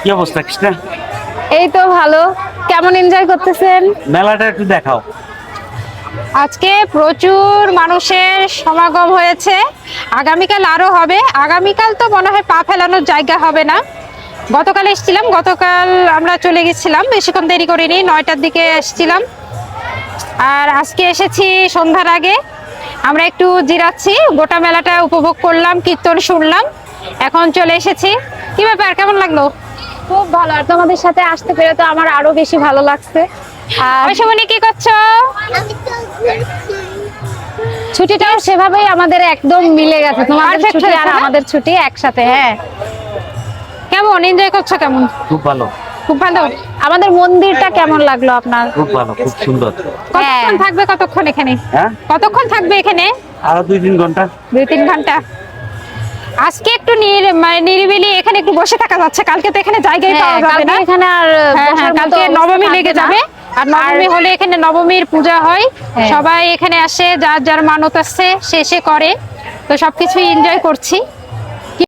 কি অবস্থা কৃষ্ণা? এই তো ভালো। কেমন এনজয় করতেছেন? মেলাটা একটু দেখাও। আজকে প্রচুর মানুষের সমাগম হয়েছে, আগামীকাল আরো হবে। আগামীকাল তো মনে হয় পা ফেলানোর জায়গা হবে না। গতকাল এসেছিলাম, গতকাল আমরা চলে গেছিলাম, বেশিক্ষণ দেরি করিনি, 9টার দিকে এসেছিলাম। আর আজকে এসেছি সন্ধ্যার আগে। আমরা একটু জিরাচ্ছি, গোটা মেলাটা উপভোগ করলাম, কীর্তন শুনলাম, এখন চলে এসেছি। কি ব্যাপার, কেমন লাগলো? খুব ভালো। আর তোমাদের সাথে আসতে পেরে তো আমার আরো বেশি ভালো লাগছে। আর ঐশমনি কি করছো? ছুটিটাও সেভাবেই আমাদের একদম মিলে গেছে, তোমাদের Perfect ছুটি হয়েছে আর না? আমাদের ছুটি একসাথে। হ্যাঁ, কেমন এনজয় করছো? কেমন? খুব ভালো, খুব ভালো। আমাদের মন্দিরটা কেমন লাগলো আপনার? খুব ভালো, খুব সুন্দর। কতক্ষণ থাকবে, কতক্ষণ এখানে? হ্যাঁ, কতক্ষণ থাকবে এখানে? আরো 2-3 ঘন্টা। 2-3 ঘন্টা। আজকে একটু মানে নিরিবিলি এখানে একটু বসে থাকা যাচ্ছে, কালকে তো এখানে জায়গাই হ্যাঁ, পাওয়া যাবে কালকে না। এখানে আর হ্যাঁ, বসার মতো কালকে অবস্থা নবমী থাকবে লেগে না। যাবে। আর নবমী হলে এখানে নবমীর পূজা হয়, হ্যাঁ। সবাই এখানে আসে, যার যার মানত আছে সে করে। তো সবকিছু এনজয় করছি।